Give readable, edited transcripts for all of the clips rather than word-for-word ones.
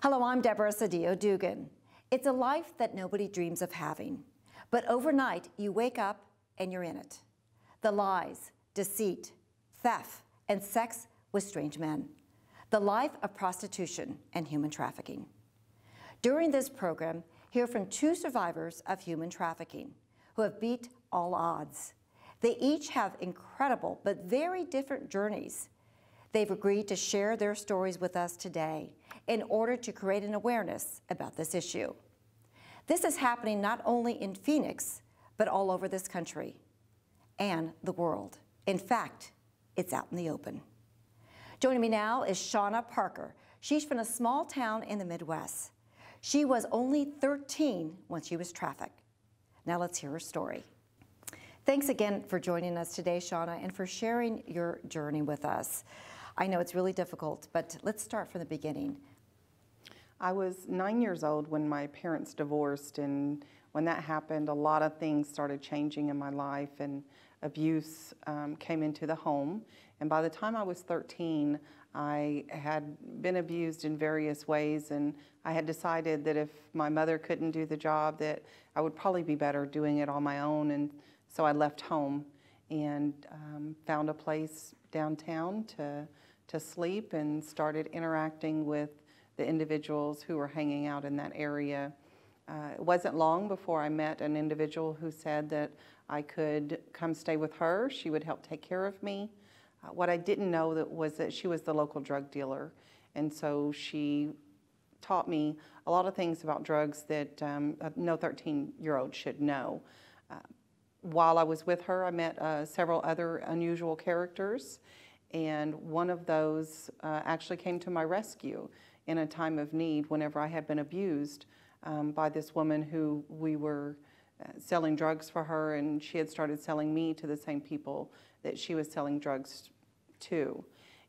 Hello, I'm Deborah Cedillo Dugan. It's a life that nobody dreams of having, but overnight you wake up and you're in it. The lies, deceit, theft, and sex with strange men. The life of prostitution and human trafficking. During this program, hear from two survivors of human trafficking who have beat all odds. They each have incredible but very different journeys. They've agreed to share their stories with us today in order to create an awareness about this issue. This is happening not only in Phoenix, but all over this country and the world. In fact, it's out in the open. Joining me now is Shawna Parker. She's from a small town in the Midwest. She was only 13 when she was trafficked. Now let's hear her story. Thanks again for joining us today, Shawna, and for sharing your journey with us. I know it's really difficult, but let's start from the beginning. I was 9 years old when my parents divorced, and when that happened, a lot of things started changing in my life, and abuse came into the home. And by the time I was 13, I had been abused in various ways, and I had decided that if my mother couldn't do the job, that I would probably be better doing it on my own. And so I left home and found a place downtown to sleep and started interacting with the individuals who were hanging out in that area. It wasn't long before I met an individual who said that I could come stay with her. She would help take care of me. What I didn't know was that she was the local drug dealer. And so she taught me a lot of things about drugs that no 13-year-old should know. While I was with her, I met several other unusual characters, and one of those actually came to my rescue in a time of need whenever I had been abused by this woman who we were selling drugs for her, and she had started selling me to the same people that she was selling drugs to.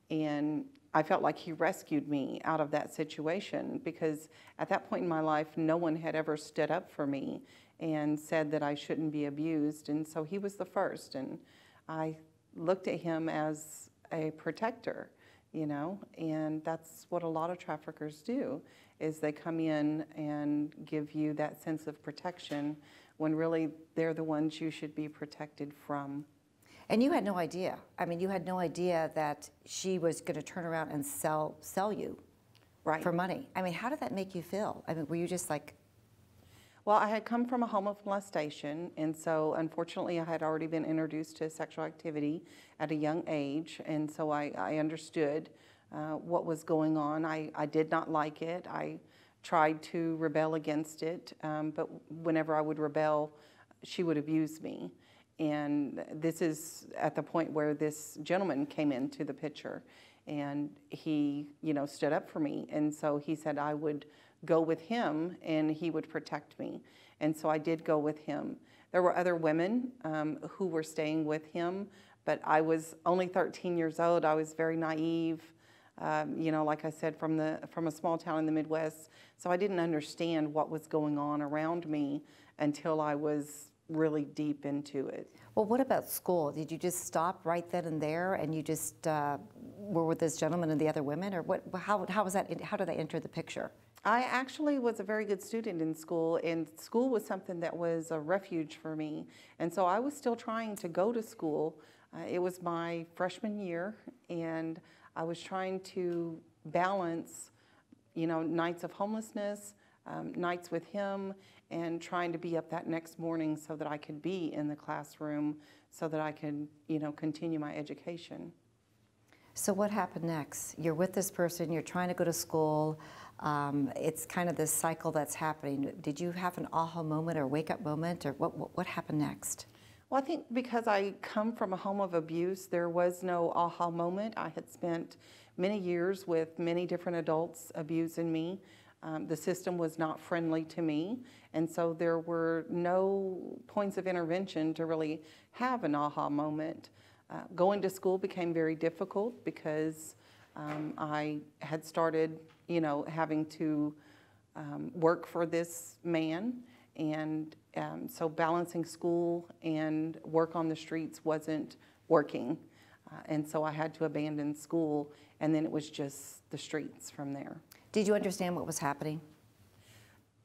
And I felt like he rescued me out of that situation, because at that point in my life, no one had ever stood up for me and said that I shouldn't be abused. And so he was the first, and I looked at him as a protector, you know, and that's what a lot of traffickers do, is they come in and give you that sense of protection when really they're the ones you should be protected from. And you had no idea. I mean, you had no idea that she was going to turn around and sell you for money. I mean, how did that make you feel? I mean, were you just like... Well, I had come from a home of molestation, and so unfortunately I had already been introduced to sexual activity at a young age, and so I understood what was going on. I did not like it. I tried to rebel against it, but whenever I would rebel, she would abuse me. And this is at the point where this gentleman came into the picture, and he, you know, stood up for me. And so he said I would go with him and he would protect me. And so I did go with him. There were other women who were staying with him, but I was only 13 years old. I was very naive, you know, like I said, from a small town in the Midwest. So I didn't understand what was going on around me until I was really deep into it. Well, what about school? Did you just stop right then and there, and you just were with this gentleman and the other women, or what? How was that? How did they enter the picture? I actually was a very good student in school, and school was something that was a refuge for me. And so I was still trying to go to school. It was my freshman year, and I was trying to balance, you know, nights of homelessness, nights with him, and trying to be up that next morning so that I could be in the classroom, so that I could, you know, continue my education. So what happened next? You're with this person, you're trying to go to school. It's kind of this cycle that's happening. Did you have an aha moment or wake-up moment, or what happened next? Well, I think because I come from a home of abuse, there was no aha moment. I had spent many years with many different adults abusing me. The system was not friendly to me, and so there were no points of intervention to really have an aha moment. Going to school became very difficult because I had started, you know, having to work for this man, and so balancing school and work on the streets wasn't working. And so I had to abandon school, and then it was just the streets from there. Did you understand what was happening?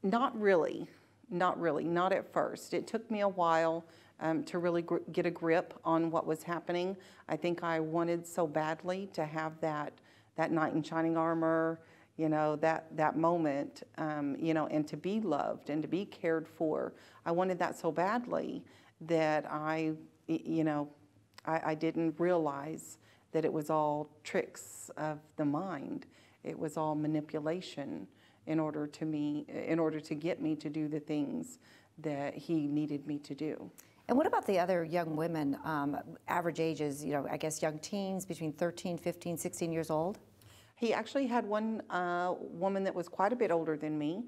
Not really, not at first. It took me a while to really get a grip on what was happening. I think I wanted so badly to have that knight in shining armor, you know, that moment, you know, and to be loved and to be cared for. I wanted that so badly that I didn't realize that it was all tricks of the mind. It was all manipulation in order to get me to do the things that he needed me to do. And what about the other young women, average ages, you know, I guess young teens between 13, 15, 16 years old? He actually had one woman that was quite a bit older than me.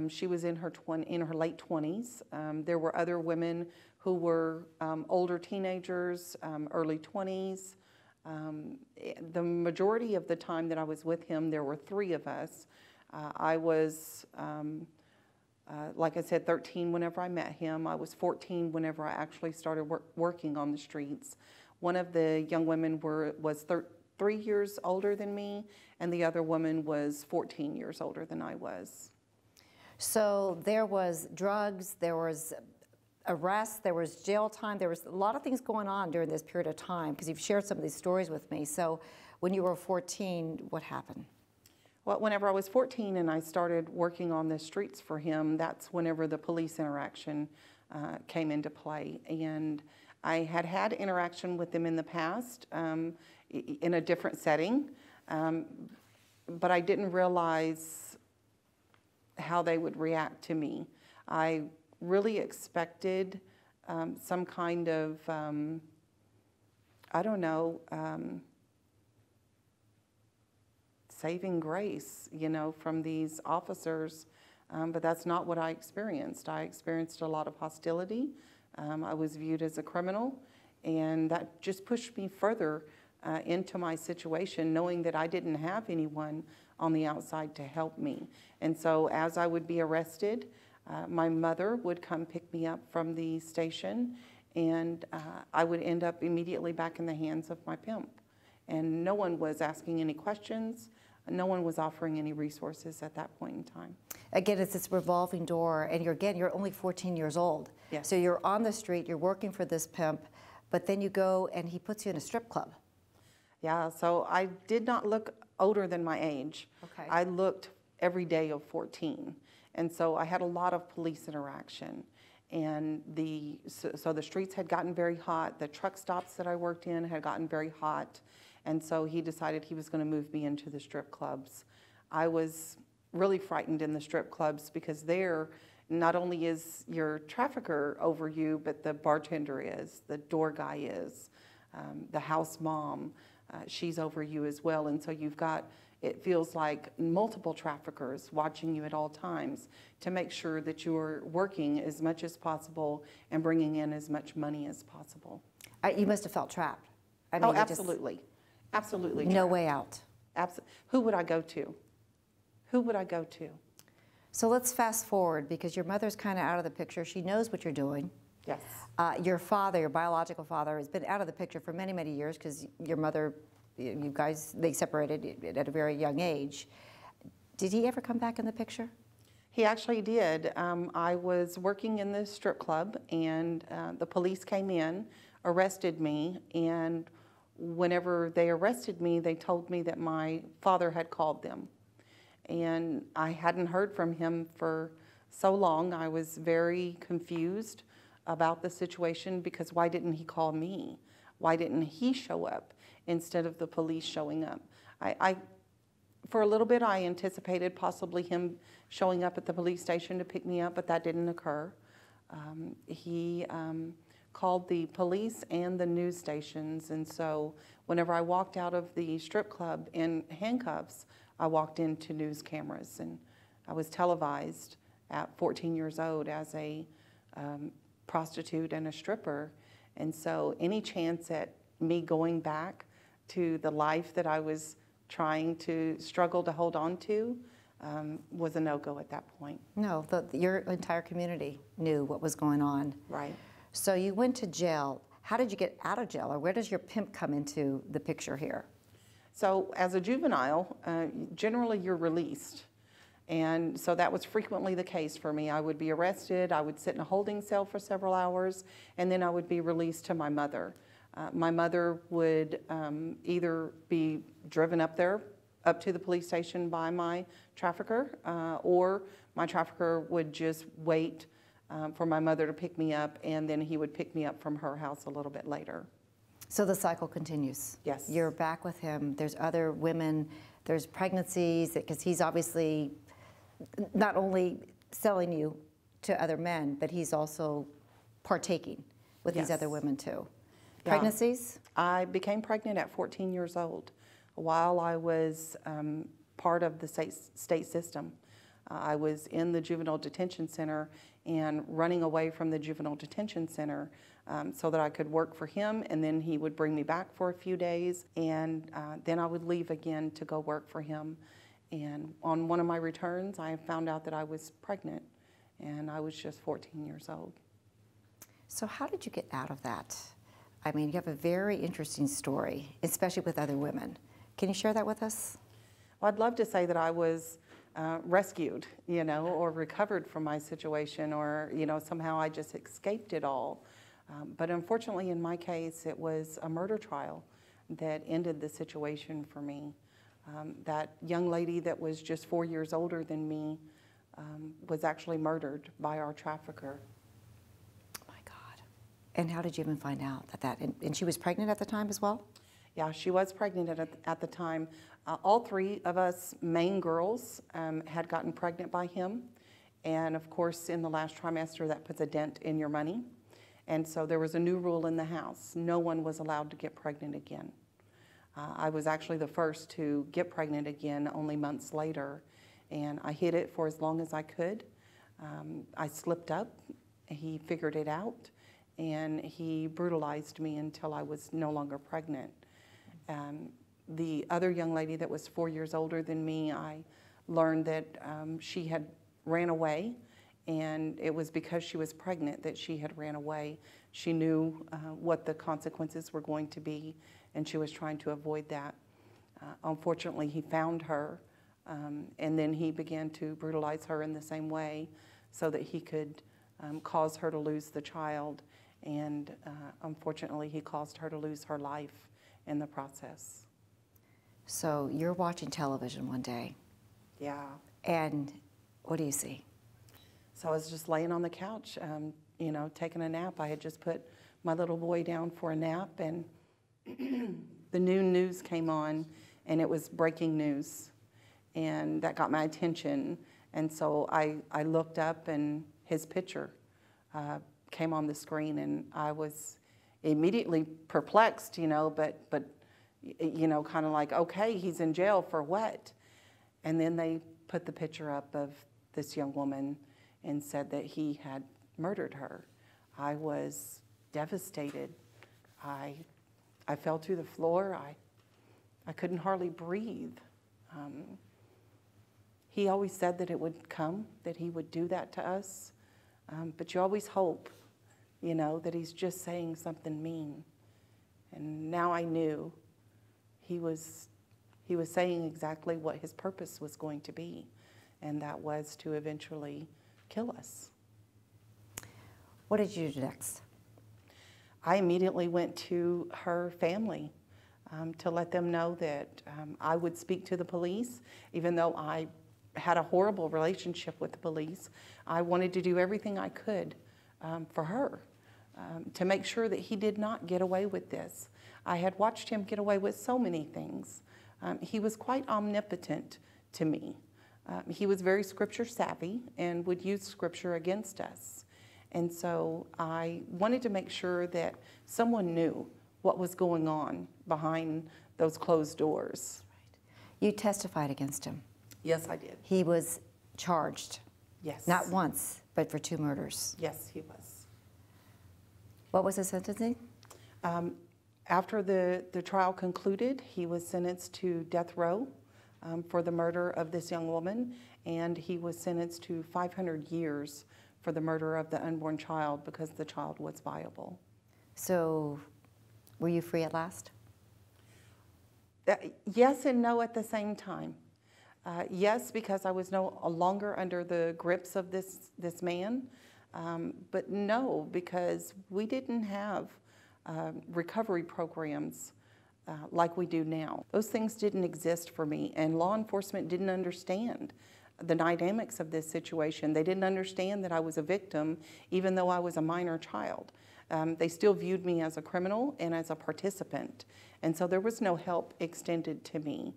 She was in her late 20s. There were other women who were older teenagers, early 20s. The majority of the time that I was with him, there were 3 of us. I was, like I said, 13 whenever I met him. I was 14 whenever I actually started working on the streets. One of the young women was 3 years older than me, and the other woman was 14 years older than I was. So there was drugs, there was arrests, there was jail time, there was a lot of things going on during this period of time, because you've shared some of these stories with me. So when you were 14, what happened? Well, whenever I was 14 and I started working on the streets for him, that's whenever the police interaction came into play. And I had interaction with them in the past in a different setting, but I didn't realize how they would react to me. I really expected some kind of, I don't know, saving grace, you know, from these officers, but that's not what I experienced. I experienced a lot of hostility. I was viewed as a criminal, and that just pushed me further into my situation, knowing that I didn't have anyone on the outside to help me. And so as I would be arrested, my mother would come pick me up from the station, and I would end up immediately back in the hands of my pimp. And no one was asking any questions. No one was offering any resources at that point in time. Again, it's this revolving door, and you're only 14 years old. Yes. So you're on the street, you're working for this pimp, but then you go and he puts you in a strip club. Yeah, so I did not look older than my age. Okay. I looked every day of 14. And so I had a lot of police interaction. And so the streets had gotten very hot. The truck stops that I worked in had gotten very hot. And so he decided he was going to move me into the strip clubs. I was really frightened in the strip clubs because there, not only is your trafficker over you, but the bartender is, the door guy is, the house mom, she's over you as well. And so you've got, it feels like multiple traffickers watching you at all times to make sure that you're working as much as possible and bringing in as much money as possible. You must have felt trapped. I mean, absolutely. Absolutely. No way out. Who would I go to? Who would I go to? So let's fast forward, because your mother's kind of out of the picture. She knows what you're doing. Yes. Your father, your biological father, has been out of the picture for many, many years, because your mother, you guys, they separated at a very young age. Did he ever come back in the picture? He actually did. I was working in the strip club, and the police came in, arrested me, and whenever they arrested me, they told me that my father had called them. And I hadn't heard from him for so long. I was very confused about the situation, because why didn't he call me? Why didn't he show up instead of the police showing up? For a little bit, I anticipated possibly him showing up at the police station to pick me up, but that didn't occur. He called the police and the news stations, and so whenever I walked out of the strip club in handcuffs, I walked into news cameras, and I was televised at 14 years old as a prostitute and a stripper. And so any chance at me going back to the life that I was trying to struggle to hold on to was a no-go at that point. No, your entire community knew what was going on. Right. So you went to jail. How did you get out of jail, or where does your pimp come into the picture here? So as a juvenile, generally you're released. And so that was frequently the case for me. I would be arrested, I would sit in a holding cell for several hours, and then I would be released to my mother. My mother would either be driven up to the police station by my trafficker, or my trafficker would just wait for my mother to pick me up, and then he would pick me up from her house a little bit later. So the cycle continues. Yes. You're back with him. There's other women. There's pregnancies, because he's obviously not only selling you to other men, but he's also partaking with these other women too. Yeah. Pregnancies? I became pregnant at 14 years old while I was part of the state system. I was in the juvenile detention center and running away from the juvenile detention center so that I could work for him, and then he would bring me back for a few days, and then I would leave again to go work for him. And on one of my returns, I found out that I was pregnant, and I was just 14 years old. So how did you get out of that? I mean, you have a very interesting story, especially with other women. Can you share that with us? Well, I'd love to say that I was rescued, or recovered from my situation, or, somehow I just escaped it all. But unfortunately, in my case, it was a murder trial that ended the situation for me. That young lady that was just 4 years older than me was actually murdered by our trafficker. Oh my God. And how did you even find out that? And she was pregnant at the time as well? Yeah, she was pregnant at the time. All three of us main girls had gotten pregnant by him. And of course, in the last trimester, that puts a dent in your money. And so there was a new rule in the house. No one was allowed to get pregnant again. I was actually the first to get pregnant again only months later, and I hid it for as long as I could. I slipped up, he figured it out, and he brutalized me until I was no longer pregnant. The other young lady that was 4 years older than me, I learned that she had ran away, and it was because she was pregnant that she had ran away. She knew what the consequences were going to be, and she was trying to avoid that. Unfortunately, he found her, and then he began to brutalize her in the same way so that he could cause her to lose the child, and unfortunately, he caused her to lose her life in the process. So you're watching television one day. Yeah. And what do you see? So I was just laying on the couch, taking a nap. I had just put my little boy down for a nap, and the noon news came on, and it was breaking news, and that got my attention. And so I looked up, and his picture came on the screen, and I was immediately perplexed, but kind of like, okay, he's in jail for what? And then they put the picture up of this young woman and said that he had murdered her. I was devastated. I fell to the floor. I couldn't hardly breathe. He always said that it would come, that he would do that to us. But you always hope, that he's just saying something mean. And now I knew he was saying exactly what his purpose was going to be, and that was to eventually kill us. What did you do next? I immediately went to her family to let them know that I would speak to the police. Even though I had a horrible relationship with the police, I wanted to do everything I could for her to make sure that he did not get away with this. I had watched him get away with so many things. He was quite omnipotent to me. He was very scripture savvy and would use scripture against us. And so I wanted to make sure that someone knew what was going on behind those closed doors. Right. You testified against him. Yes, I did. He was charged. Yes. Not once, but for 2 murders. Yes, he was. What was his sentencing? After the trial concluded, he was sentenced to death row for the murder of this young woman, and he was sentenced to 500 years for the murder of the unborn child because the child was viable. So were you free at last? Yes and no at the same time. Yes, because I was no longer under the grips of this man, but no, because we didn't have recovery programs like we do now. Those things didn't exist for me, and law enforcement didn't understand the dynamics of this situation. They didn't understand that I was a victim, even though I was a minor child. They still viewed me as a criminal and as a participant, and so there was no help extended to me.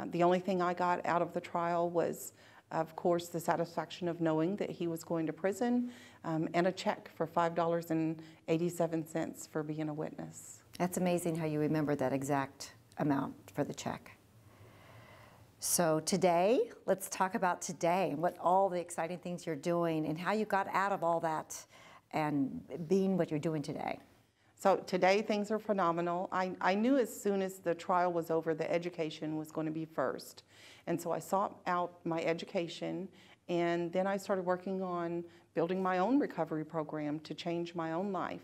The only thing I got out of the trial was, of course, the satisfaction of knowing that he was going to prison, and a check for $5.87 for being a witness. That's amazing how you remember that exact amount for the check. So today, let's talk about today and what all the exciting things you're doing and how you got out of all that and being what you're doing today. So today things are phenomenal. I knew as soon as the trial was over the education was going to be first. And so I sought out my education, and then I started working on building my own recovery program to change my own life.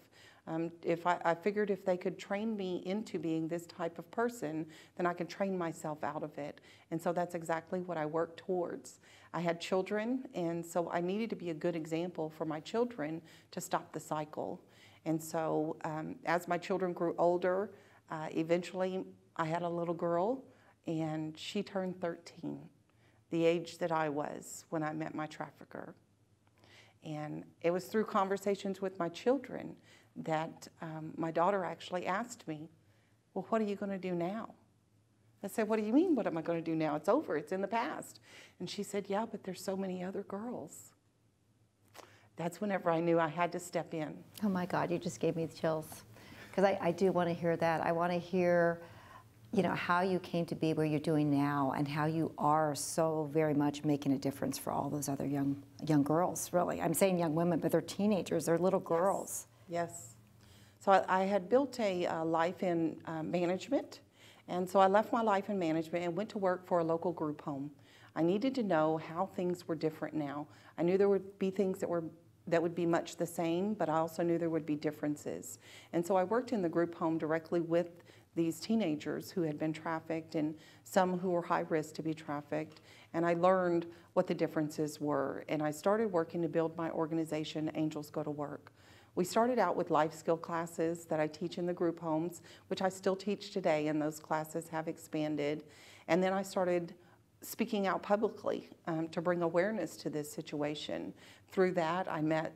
I figured if they could train me into being this type of person, then I could train myself out of it. And so that's exactly what I worked towards. I had children, and so I needed to be a good example for my children to stop the cycle. And so as my children grew older, eventually I had a little girl, and she turned 13, the age that I was when I met my trafficker. And it was through conversations with my children that my daughter actually asked me, well, what are you going to do now? I said, what do you mean, what am I going to do now? It's over, it's in the past. And she said, yeah, but there's so many other girls. That's whenever I knew I had to step in. Oh my God, you just gave me the chills. Because I do want to hear that. I want to hear, you know, how you came to be where you're doing now and how you are so very much making a difference for all those other young girls, really. I'm saying young women, but they're teenagers, they're little girls. Yes. So I had built a life in management, and so I left my life in management and went to work for a local group home. I needed to know how things were different now. I knew there would be things that would be much the same, but I also knew there would be differences. And so I worked in the group home directly with these teenagers who had been trafficked and some who were high risk to be trafficked, and I learned what the differences were. And I started working to build my organization, Angels Go to Work. We started out with life skill classes that I teach in the group homes, which I still teach today, and those classes have expanded. And then I started speaking out publicly to bring awareness to this situation. Through that, I met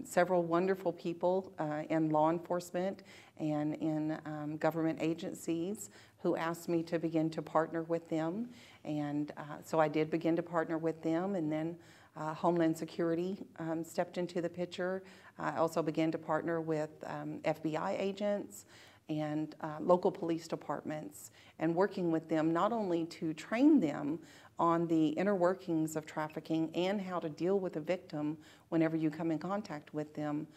several wonderful people in law enforcement and in government agencies who asked me to begin to partner with them. And so I did begin to partner with them, and then Homeland Security stepped into the picture. I also began to partner with FBI agents and local police departments, and working with them not only to train them on the inner workings of trafficking and how to deal with a victim whenever you come in contact with them,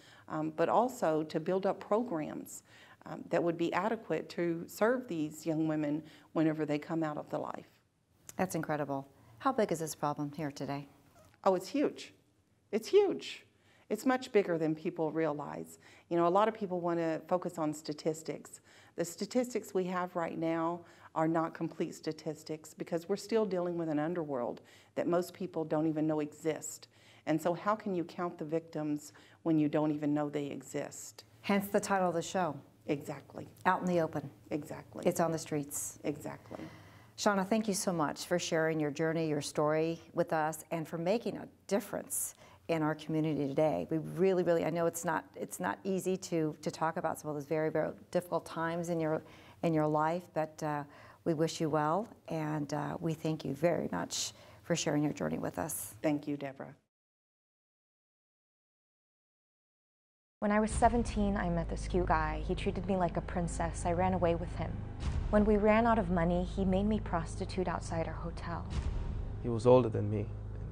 but also to build up programs that would be adequate to serve these young women whenever they come out of the life. That's incredible. How big is this problem here today? Oh, it's huge. It's huge. It's much bigger than people realize. You know, a lot of people want to focus on statistics. The statistics we have right now are not complete statistics because we're still dealing with an underworld that most people don't even know exist. And so how can you count the victims when you don't even know they exist? Hence the title of the show. Exactly. Out in the open. Exactly. It's on the streets. Exactly. Shawna, thank you so much for sharing your journey, your story with us, and for making a difference in our community today. We really, really, I know it's not easy to talk about some of those very, very difficult times in your life, but we wish you well, and we thank you very much for sharing your journey with us. Thank you, Deborah. When I was 17, I met this cute guy. He treated me like a princess. I ran away with him. When we ran out of money, he made me prostitute outside our hotel. He was older than me and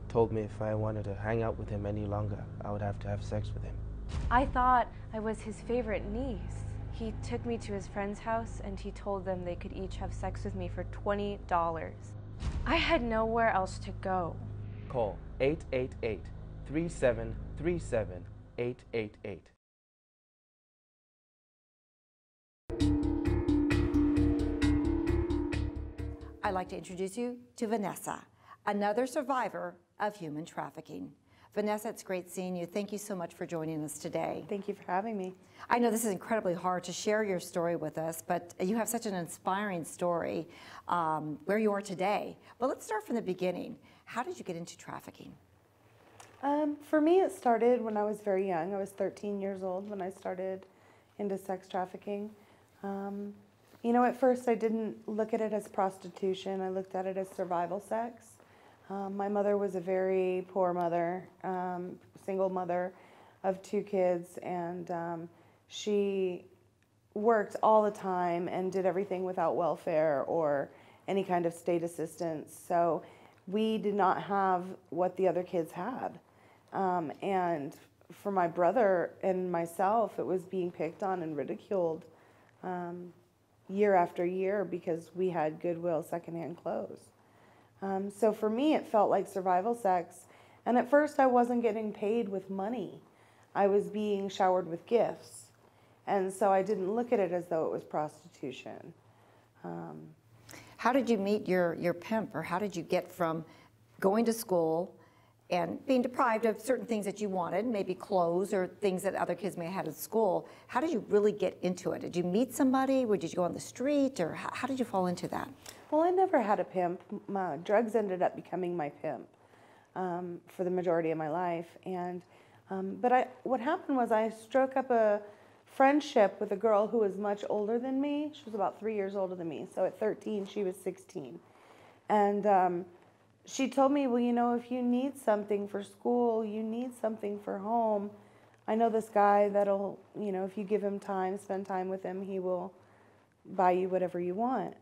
told me if I wanted to hang out with him any longer, I would have to have sex with him. I thought I was his favorite niece. He took me to his friend's house and he told them they could each have sex with me for $20. I had nowhere else to go. Call 888-3737-888. I'd like to introduce you to Vanessa, another survivor of human trafficking. Vanessa, it's great seeing you. Thank you so much for joining us today. Thank you for having me. I know this is incredibly hard to share your story with us, but you have such an inspiring story where you are today. But let's start from the beginning. How did you get into trafficking? For me, it started when I was very young. I was 13 years old when I started into sex trafficking. You know, at first I didn't look at it as prostitution. I looked at it as survival sex. My mother was a very poor mother, single mother of 2 kids, and she worked all the time and did everything without welfare or any kind of state assistance. So we did not have what the other kids had. And for my brother and myself, it was being picked on and ridiculed year after year because we had Goodwill secondhand clothes. So for me, it felt like survival sex. And at first, I wasn't getting paid with money. I was being showered with gifts. And so I didn't look at it as though it was prostitution. How did you meet your pimp, or how did you get from going to school and being deprived of certain things that you wanted, maybe clothes or things that other kids may have had at school? How did you really get into it? Did you meet somebody, or did you go on the street, or how did you fall into that? Well, I never had a pimp. Drugs ended up becoming my pimp for the majority of my life. And what happened was I struck up a friendship with a girl who was much older than me. She was about 3 years older than me. So at 13, she was 16. And she told me, well, you know, if you need something for school, you need something for home, I know this guy that'll, you know, if you give him time, spend time with him, he will buy you whatever you want.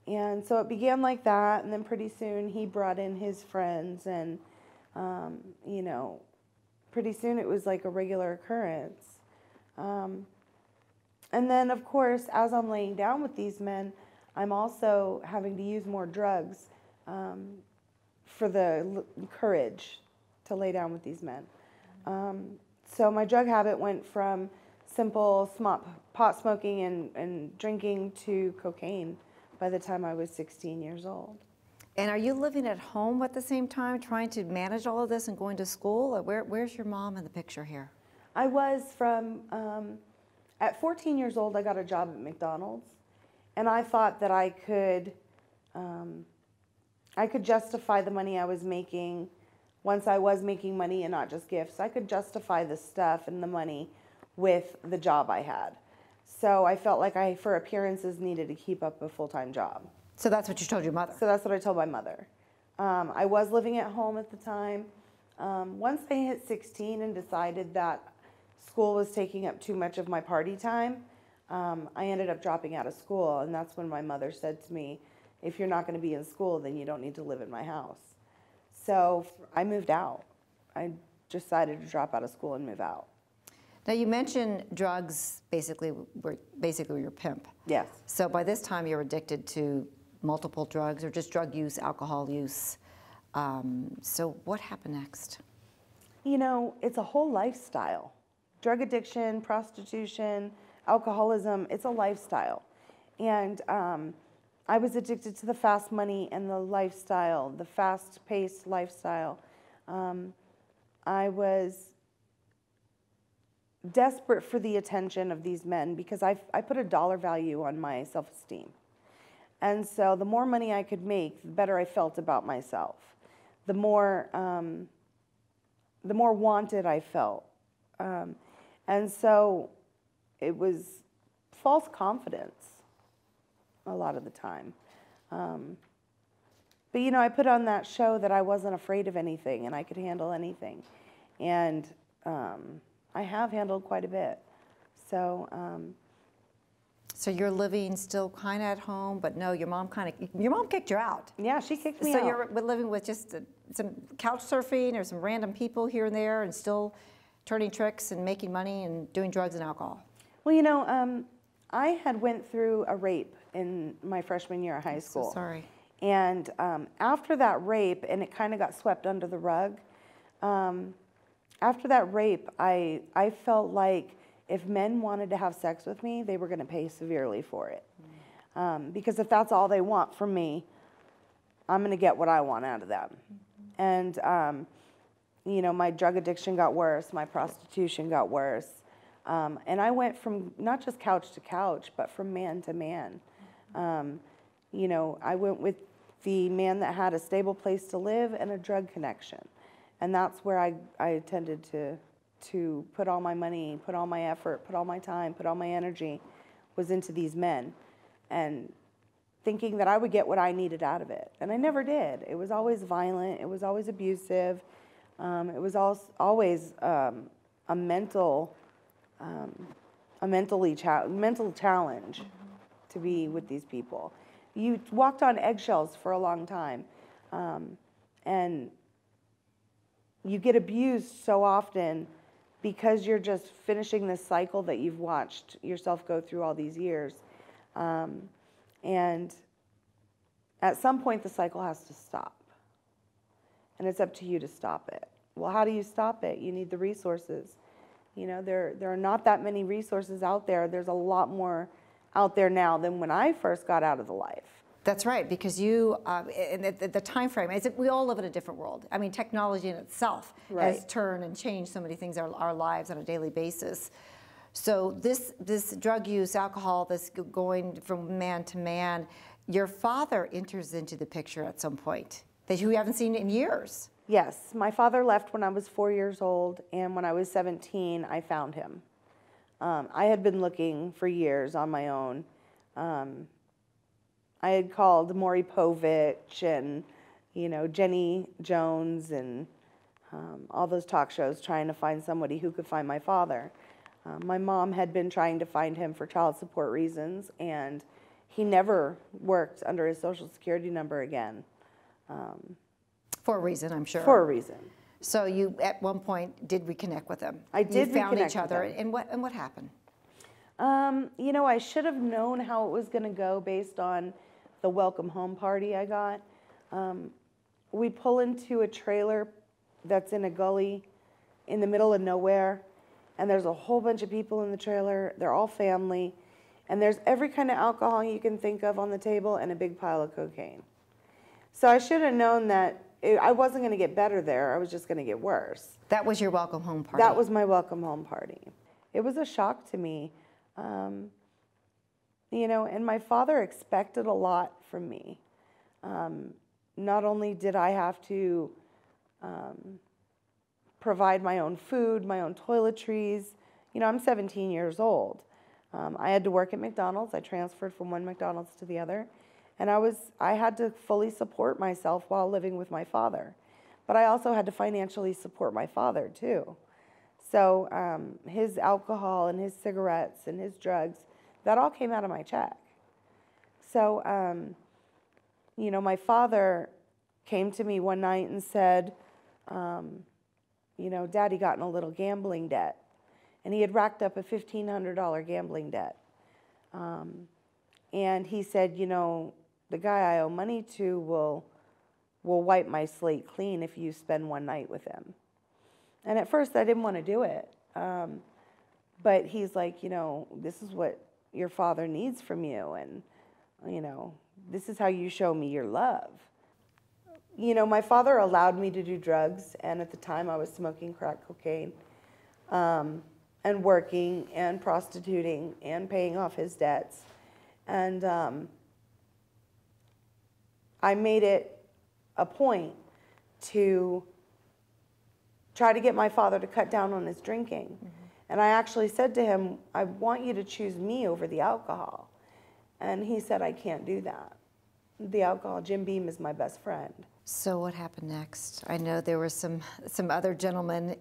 And so it began like that, and then pretty soon he brought in his friends, and, you know, pretty soon it was like a regular occurrence. And then, of course, as I'm laying down with these men, I'm also having to use more drugs for the courage to lay down with these men. So my drug habit went from simple pot smoking and drinking to cocaine by the time I was 16 years old. And are you living at home at the same time, trying to manage all of this and going to school? Or where's your mom in the picture here? I was at 14 years old, I got a job at McDonald's, and I thought that I could justify the money I was making. Once I was making money and not just gifts, I could justify the stuff and the money with the job I had. So I felt like I, for appearances, needed to keep up a full-time job. So that's what you told your mother? So that's what I told my mother. I was living at home at the time. Once I hit 16 and decided that school was taking up too much of my party time, I ended up dropping out of school, and that's when my mother said to me, if you're not going to be in school, then you don't need to live in my house. So I moved out. I decided to drop out of school and move out. Now, you mentioned drugs were basically your pimp. Yes. So by this time, you're addicted to multiple drugs or just drug use, alcohol use. So what happened next? You know, it's a whole lifestyle. Drug addiction, prostitution, alcoholism, it's a lifestyle. And I was addicted to the fast money and the lifestyle, the fast-paced lifestyle. I was desperate for the attention of these men because I put a dollar value on my self-esteem. And so the more money I could make, the better I felt about myself. The more wanted I felt. And so it was false confidence a lot of the time. But, you know, I put on that show that I wasn't afraid of anything and I could handle anything. And I have handled quite a bit. So so you're living still kind of at home, but no, your mom kicked you out. Yeah, she kicked me out. So you're living with just some couch surfing or some random people here and there and still turning tricks and making money and doing drugs and alcohol. Well, you know, I had went through a rape in my freshman year of high school. So sorry. And after that rape, and it kind of got swept under the rug, after that rape, I felt like if men wanted to have sex with me, they were going to pay severely for it. Because if that's all they want from me, I'm going to get what I want out of them. And, you know, my drug addiction got worse, my prostitution got worse. And I went from not just couch to couch, but from man to man. You know, I went with the man that had a stable place to live and a drug connection. And that's where I tended to put all my money, put all my effort, put all my time, put all my energy was into these men. And thinking that I would get what I needed out of it. And I never did. It was always violent. It was always abusive. It was always a mental challenge to be with these people. You walked on eggshells for a long time. And you get abused so often because you're just finishing this cycle that you've watched yourself go through all these years. And at some point, the cycle has to stop. And it's up to you to stop it. Well, how do you stop it? You need the resources. You know, there are not that many resources out there. There's a lot more out there now than when I first got out of the life. That's right, because you, in the time frame, we all live in a different world. I mean, technology in itself has turned and changed so many things in our lives on a daily basis. So this drug use, alcohol, this going from man to man, your father enters into the picture at some point that you haven't seen in years. Yes, my father left when I was 4 years old, and when I was 17, I found him. I had been looking for years on my own. I had called Maury Povich and, you know, Jenny Jones and all those talk shows trying to find somebody who could find my father. My mom had been trying to find him for child support reasons, and he never worked under his Social Security number again. For a reason, I'm sure. For a reason. So you, at one point, did reconnect with them. I did. You found reconnect each other, with them. and what happened? You know, I should have known how it was going to go based on the welcome home party I got. We pull into a trailer that's in a gully in the middle of nowhere, and there's a whole bunch of people in the trailer. They're all family, and there's every kind of alcohol you can think of on the table and a big pile of cocaine. So I should have known that I wasn't going to get better there. I was just going to get worse. That was your welcome home party? That was my welcome home party. It was a shock to me. You know, and my father expected a lot from me. Not only did I have to provide my own food, my own toiletries. You know, I'm 17 years old. I had to work at McDonald's. I transferred from one McDonald's to the other. And I had to fully support myself while living with my father. But I also had to financially support my father, too. So his alcohol and his cigarettes and his drugs, that all came out of my check. So, you know, my father came to me one night and said, you know, Daddy got in a little gambling debt. And he had racked up a $1,500 gambling debt. And he said, you know, the guy I owe money to will wipe my slate clean if you spend one night with him. And at first I didn't want to do it. But he's like, you know, this is what your father needs from you. And, you know, this is how you show me your love. You know, my father allowed me to do drugs. And at the time I was smoking crack cocaine and working and prostituting and paying off his debts. And I made it a point to try to get my father to cut down on his drinking. Mm-hmm. And I actually said to him, I want you to choose me over the alcohol. And he said, I can't do that. The alcohol, Jim Beam is my best friend. So what happened next? I know there were some other gentlemen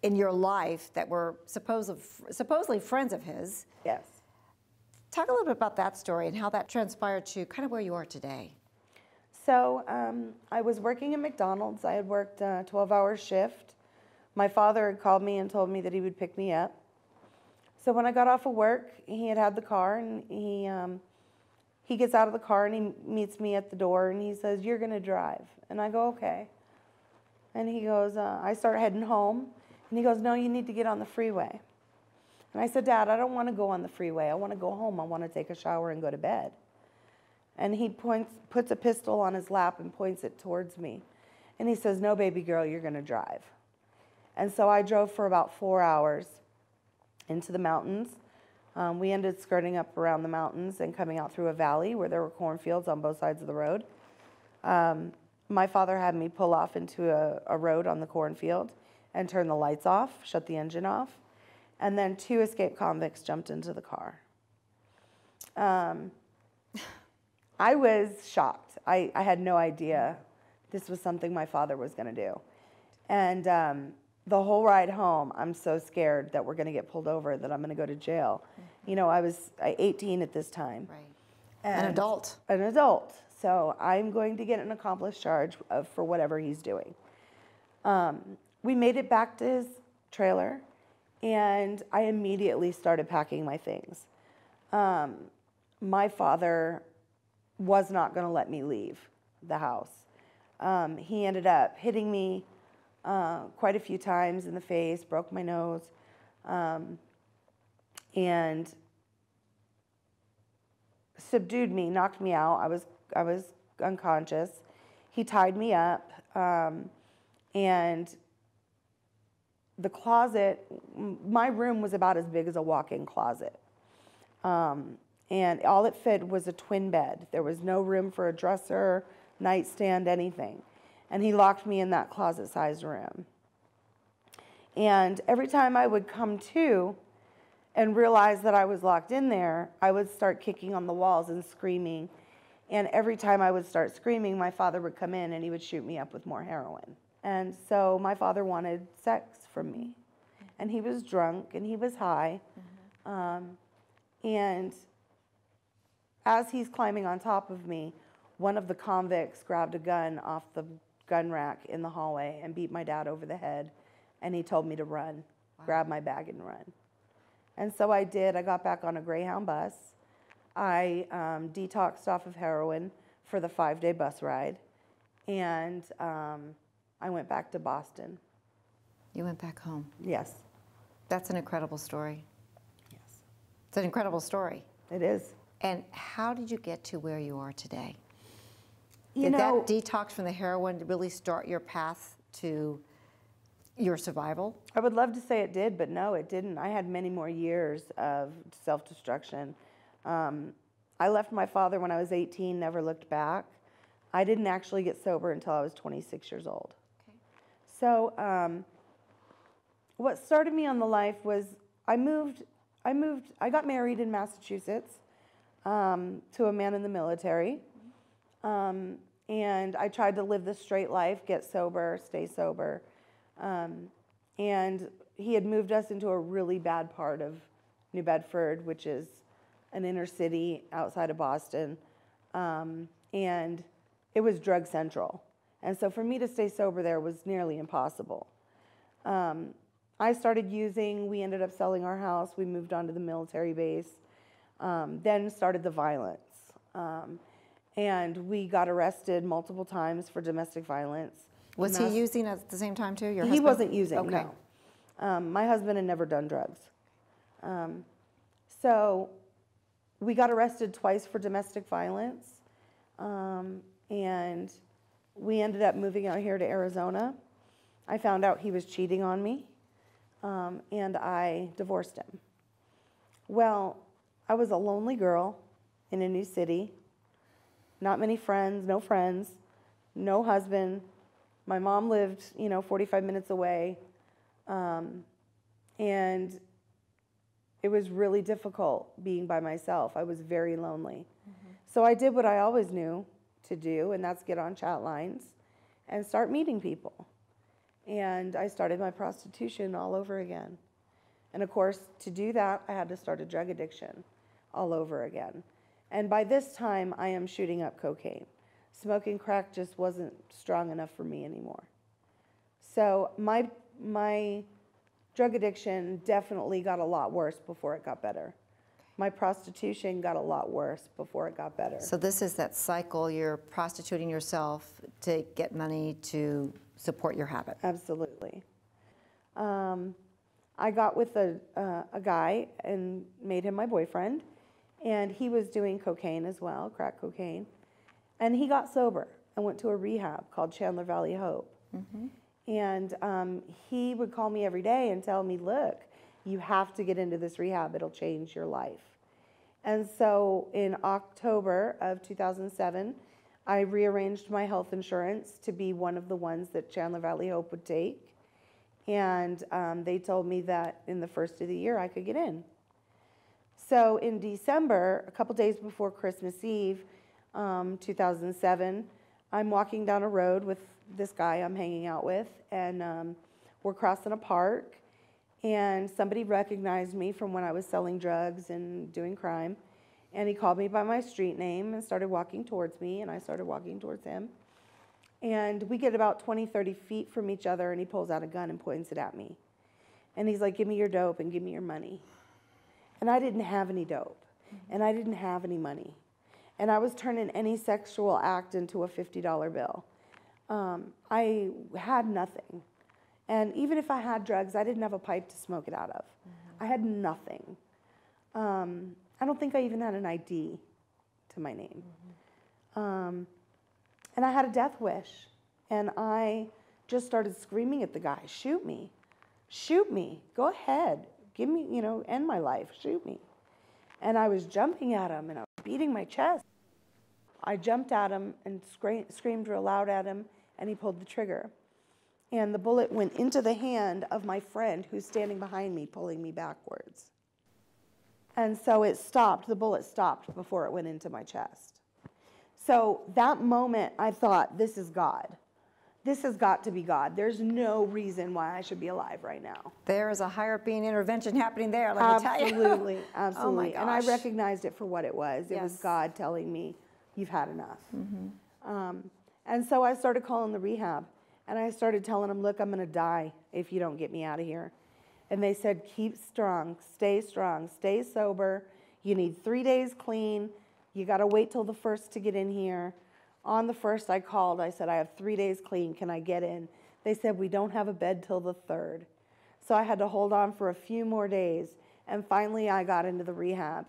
in your life that were supposedly friends of his. Yes. Talk a little bit about that story and how that transpired to kind of where you are today. So I was working at McDonald's. I had worked a 12-hour shift. My father had called me and told me that he would pick me up. So when I got off of work, he had the car, and he gets out of the car and he meets me at the door and he says, "You're going to drive." And I go, "Okay." And he goes, I start heading home, and he goes, "No, you need to get on the freeway." And I said, "Dad, I don't want to go on the freeway. I want to go home. I want to take a shower and go to bed." And he puts a pistol on his lap and points it towards me. And he says, "No, baby girl, you're going to drive." And so I drove for about 4 hours into the mountains. We ended skirting up around the mountains and coming out through a valley where there were cornfields on both sides of the road. My father had me pull off into a road on the cornfield and turn the lights off, shut the engine off. And then 2 escaped convicts jumped into the car. I was shocked. I had no idea this was something my father was going to do. And the whole ride home, I'm so scared that we're going to get pulled over, that I'm going to go to jail. You know, I was 18 at this time. Right. And An adult. An adult. So I'm going to get an accomplice charge for whatever he's doing. We made it back to his trailer, and I immediately started packing my things. My father was not going to let me leave the house. He ended up hitting me quite a few times in the face, broke my nose, and subdued me, knocked me out. I was unconscious. He tied me up, and the closet, my room was about as big as a walk-in closet. And all it fit was a twin bed. There was no room for a dresser, nightstand, anything. And he locked me in that closet-sized room. And every time I would come to and realize that I was locked in there, I would start kicking on the walls and screaming. And every time I would start screaming, my father would come in and he would shoot me up with more heroin. And so my father wanted sex from me. And he was drunk and he was high. And as he's climbing on top of me, one of the convicts grabbed a gun off the gun rack in the hallway and beat my dad over the head. And he told me to run, grab my bag and run. And so I did. I got back on a Greyhound bus. I detoxed off of heroin for the 5-day bus ride. And I went back to Boston. You went back home. Yes. That's an incredible story. Yes. It's an incredible story. It is. And how did you get to where you are today? You Did know, that detox from the heroin really start your path to your survival? I would love to say it did, but no, it didn't. I had many more years of self-destruction. I left my father when I was 18, never looked back. I didn't actually get sober until I was 26 years old. Okay. So what started me on the life was I got married in Massachusetts to a man in the military. And I tried to live the straight life, get sober, stay sober. And he had moved us into a really bad part of New Bedford, which is an inner city outside of Boston. And it was drug central. And so for me to stay sober there was nearly impossible. I started using, we ended up selling our house, we moved on to the military base, then started the violence. And we got arrested multiple times for domestic violence. Was he using at the same time too, your husband? He wasn't using, okay. No. My husband had never done drugs. So we got arrested twice for domestic violence. And we ended up moving out here to Arizona. I found out he was cheating on me, and I divorced him. Well, I was a lonely girl in a new city, not many friends, no husband. My mom lived, 45 minutes away, and it was really difficult being by myself. I was very lonely. So I did what I always knew to do, and that's get on chat lines and start meeting people. And I started my prostitution all over again. And of course, to do that, I had to start a drug addiction all over again. And by this time, I am shooting up cocaine. Smoking crack just wasn't strong enough for me anymore. So my drug addiction definitely got a lot worse before it got better. My prostitution got a lot worse before it got better. So this is that cycle, you're prostituting yourself to get money to support your habit. Absolutely. I got with a guy and made him my boyfriend, and he was doing cocaine as well, crack cocaine. And he got sober and went to a rehab called Chandler Valley Hope. And he would call me every day and tell me, look, you have to get into this rehab. It'll change your life. And so in October of 2007, I rearranged my health insurance to be one of the ones that Chandler Valley Hope would take. And they told me that in the first of the year I could get in. So in December, a couple days before Christmas Eve, 2007, I'm walking down a road with this guy I'm hanging out with, and we're crossing a park, and somebody recognized me from when I was selling drugs and doing crime, and he called me by my street name and started walking towards me, and I started walking towards him. And we get about 20, 30 feet from each other, and he pulls out a gun and points it at me. And he's like, give me your dope and give me your money. And I didn't have any dope, and I didn't have any money. And I was turning any sexual act into a $50 bill. I had nothing. And even if I had drugs, I didn't have a pipe to smoke it out of. I had nothing. I don't think I even had an ID to my name. And I had a death wish. And I just started screaming at the guy, shoot me, go ahead, give me, end my life, shoot me. And I was jumping at him and I was beating my chest. I jumped at him and screamed real loud at him, and he pulled the trigger. And the bullet went into the hand of my friend who's standing behind me, pulling me backwards. And so it stopped, the bullet stopped before it went into my chest. So that moment, I thought, this is God. This has got to be God. There's no reason why I should be alive right now. There is a higher being intervention happening there, let me tell you. Absolutely, absolutely. Oh my gosh. And I recognized it for what it was. It was God telling me, you've had enough. And so I started calling the rehab, and I started telling them, look, I'm going to die if you don't get me out of here. And they said, keep strong, stay sober. You need 3 days clean. You got to wait till the 1st to get in here. On the 1st, I called. I said, I have 3 days clean. Can I get in? They said, we don't have a bed till the 3rd. So I had to hold on for a few more days, and finally I got into the rehab.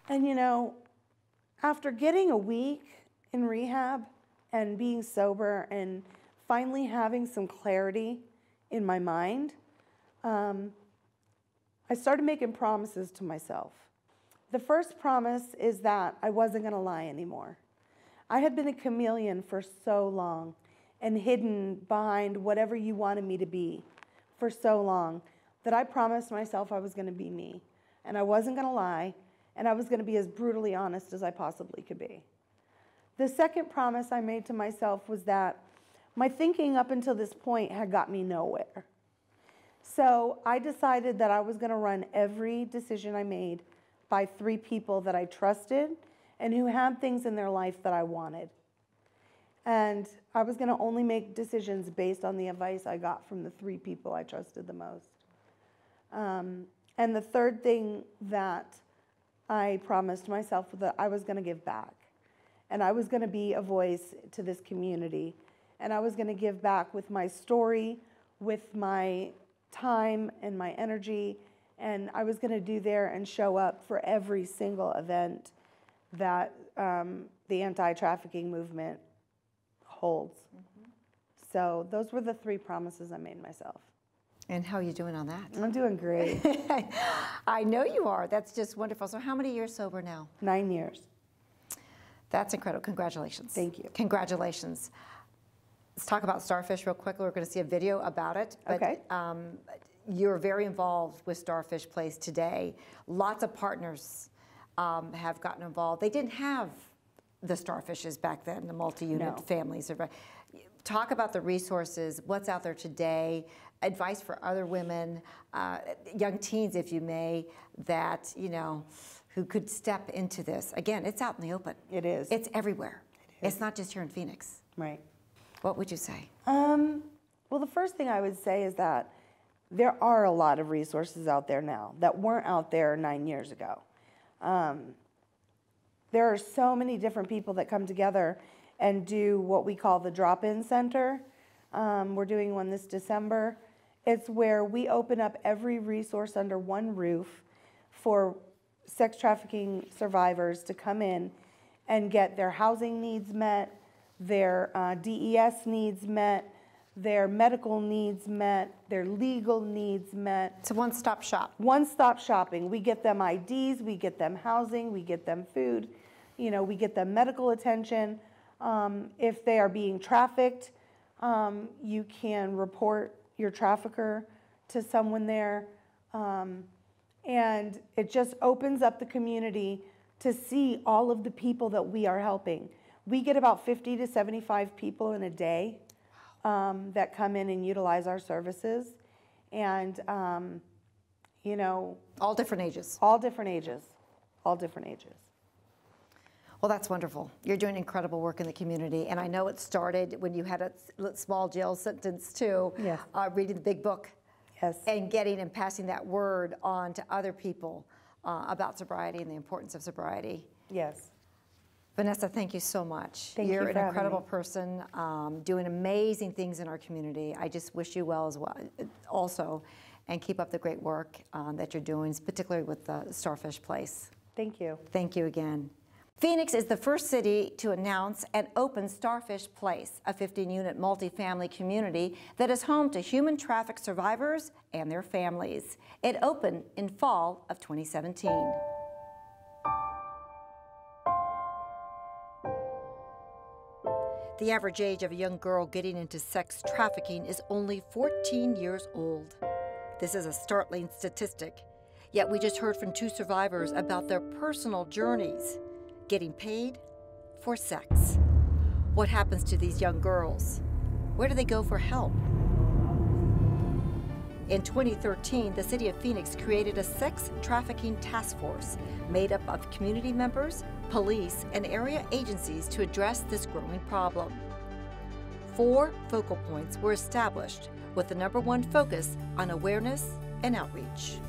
And after getting a week in rehab and being sober and finally having some clarity in my mind, I started making promises to myself. The first promise is that I wasn't going to lie anymore. I had been a chameleon for so long and hidden behind whatever you wanted me to be for so long that I promised myself I was going to be me, and I wasn't going to lie, and I was going to be as brutally honest as I possibly could be. The second promise I made to myself was that my thinking up until this point had got me nowhere. So I decided that I was going to run every decision I made by 3 people that I trusted and who had things in their life that I wanted. And I was going to only make decisions based on the advice I got from the 3 people I trusted the most. And the third thing that I promised myself was that I was going to give back. And I was going to be a voice to this community. And I was going to give back with my story, with my time and my energy. And I was going to do there and show up for every single event that the anti-trafficking movement holds. So those were the 3 promises I made myself. And how are you doing on that? I'm doing great. I know you are. That's just wonderful. So how many years sober now? 9 years. That's incredible. Congratulations. Thank you. Congratulations. Let's talk about Starfish real quickly. We're going to see a video about it. But, okay. You're very involved with Starfish Place today. Lots of partners have gotten involved. They didn't have the Starfishes back then, the multi-unit families. Talk about the resources, what's out there today, advice for other women, young teens, if you may, that, who could step into this. Again, it's out in the open. It is. It's everywhere. It is. It's not just here in Phoenix. Right. What would you say? Well, the first thing I would say is that there are a lot of resources out there now that weren't out there 9 years ago. There are so many different people that come together and do what we call the drop-in center. We're doing one this December. It's where we open up every resource under one roof for sex trafficking survivors to come in and get their housing needs met, their DES needs met, their medical needs met, their legal needs met. It's a one-stop shop. One-stop shopping. We get them IDs, we get them housing, we get them food, you know, we get them medical attention. If they are being trafficked, you can report your trafficker to someone there. And it just opens up the community to see all of the people that we are helping. We get about 50 to 75 people in a day that come in and utilize our services. And, you know. All different ages. All different ages. All different ages. Well, that's wonderful. You're doing incredible work in the community. And I know it started when you had a small jail sentence too, yes. Reading the big book. Yes. And getting and passing that word on to other people about sobriety and the importance of sobriety. Yes. Vanessa, thank you so much. Thank you You're for an incredible having me. person, doing amazing things in our community. I just wish you well as well, also, and keep up the great work that you're doing, particularly with the Starfish Place. Thank you. Thank you again. Phoenix is the first city to announce and open Starfish Place, a 15-unit multifamily community that is home to human traffic survivors and their families. It opened in fall of 2017. The average age of a young girl getting into sex trafficking is only 14 years old. This is a startling statistic, yet we just heard from 2 survivors about their personal journeys getting paid for sex. What happens to these young girls? Where do they go for help? In 2013, the city of Phoenix created a sex trafficking task force made up of community members, police, and area agencies to address this growing problem. 4 focal points were established with the #1 focus on awareness and outreach.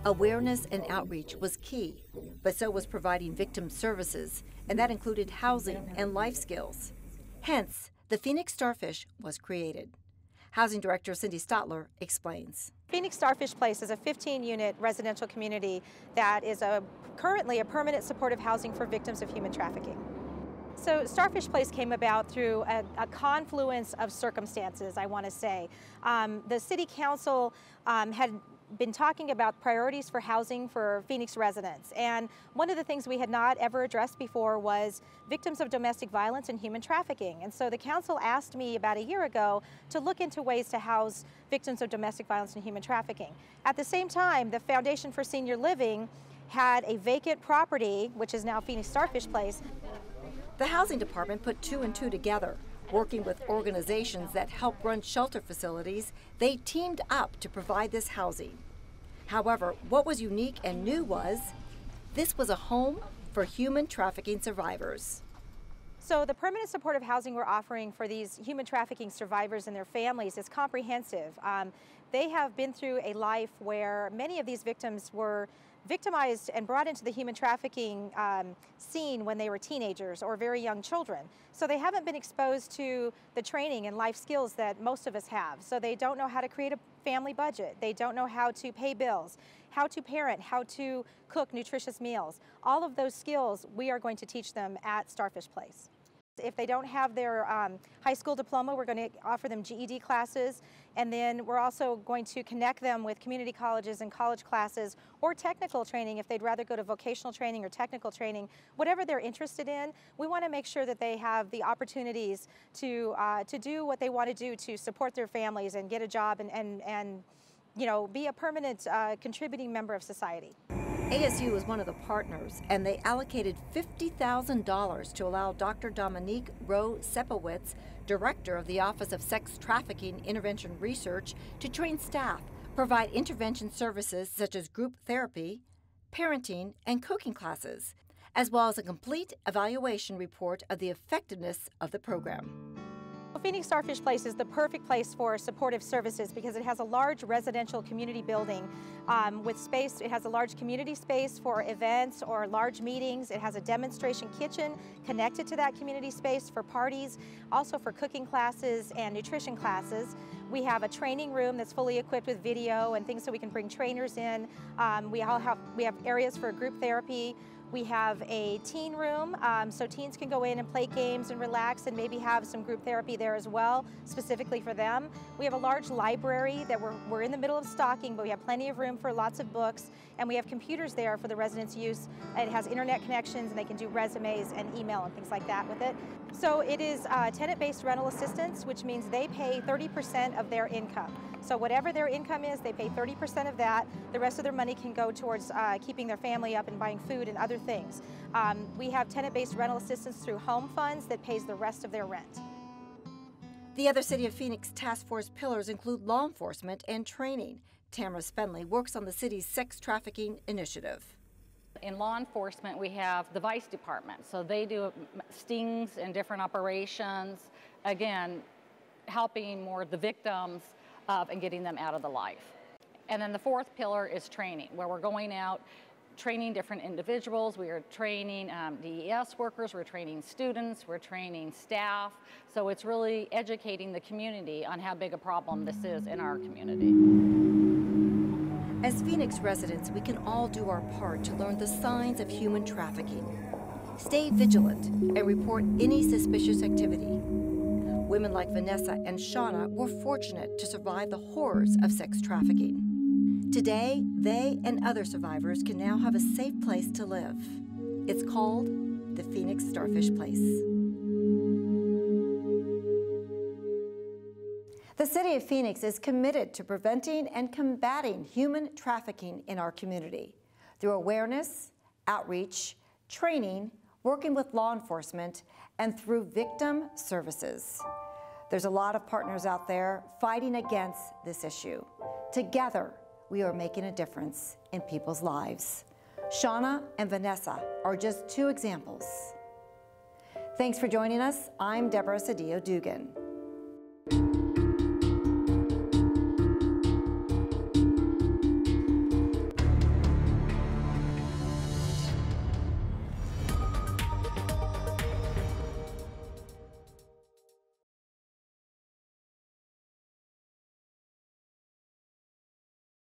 Awareness and outreach was key, but so was providing victim services, and that included housing and life skills. Hence, the Phoenix Starfish was created. Housing Director Cindy Stotler explains. Phoenix Starfish Place is a 15-unit residential community that is currently a permanent supportive housing for victims of human trafficking. So Starfish Place came about through a confluence of circumstances, I want to say. The City Council had been talking about priorities for housing for Phoenix residents, and one of the things we had not ever addressed before was victims of domestic violence and human trafficking. And so the council asked me about a year ago to look into ways to house victims of domestic violence and human trafficking. At the same time, the Foundation for Senior Living had a vacant property, which is now Phoenix Starfish Place. The housing department put 2 and 2 together. Working with organizations that help run shelter facilities, they teamed up to provide this housing. However, what was unique and new was this was a home for human trafficking survivors. So the permanent supportive housing we're offering for these human trafficking survivors and their families is comprehensive. They have been through a life where many of these victims were victimized and brought into the human trafficking scene when they were teenagers or very young children. So they haven't been exposed to the training and life skills that most of us have. So they don't know how to create a family budget. They don't know how to pay bills, how to parent, how to cook nutritious meals. All of those skills we are going to teach them at Starfish Place. If they don't have their high school diploma, we're going to offer them GED classes, and then we're also going to connect them with community colleges and college classes or technical training if they'd rather go to vocational training or technical training. Whatever they're interested in, we want to make sure that they have the opportunities to do what they want to do to support their families and get a job and you know, be a permanent contributing member of society. ASU was one of the partners, and they allocated $50,000 to allow Dr. Dominique Rowe-Sepowitz, director of the Office of Sex Trafficking Intervention Research, to train staff, provide intervention services such as group therapy, parenting, and cooking classes, as well as a complete evaluation report of the effectiveness of the program. Phoenix Starfish Place is the perfect place for supportive services because it has a large residential community building with space. It has a large community space for events or large meetings. It has a demonstration kitchen connected to that community space for parties, also for cooking classes and nutrition classes. We have a training room that's fully equipped with video and things so we can bring trainers in. We have areas for group therapy. We have a teen room, so teens can go in and play games and relax and maybe have some group therapy there as well, specifically for them. We have a large library that we're in the middle of stocking, but we have plenty of room for lots of books, and we have computers there for the residents' use. It has internet connections, and they can do resumes and email and things like that with it. So it is tenant-based rental assistance, which means they pay 30% of their income. So whatever their income is, they pay 30% of that. The rest of their money can go towards keeping their family up and buying food and other things. We have tenant-based rental assistance through home funds that pays the rest of their rent. The other City of Phoenix task force pillars include law enforcement and training. Tamara Spenley works on the city's sex trafficking initiative. In law enforcement, we have the Vice Department, so they do stings and different operations, again, helping more the victims and getting them out of the life. And then the fourth pillar is training, where we're going out, training different individuals. We are training DES workers, we're training students, we're training staff. So it's really educating the community on how big a problem this is in our community. As Phoenix residents, we can all do our part to learn the signs of human trafficking. Stay vigilant and report any suspicious activity. Women like Vanessa and Shawna were fortunate to survive the horrors of sex trafficking. Today, they and other survivors can now have a safe place to live. It's called the Phoenix Starfish Place. The City of Phoenix is committed to preventing and combating human trafficking in our community through awareness, outreach, training, working with law enforcement, and through victim services. There's a lot of partners out there fighting against this issue. Together, we are making a difference in people's lives. Shawna and Vanessa are just two examples. Thanks for joining us. I'm Deborah Cedillo Dugan.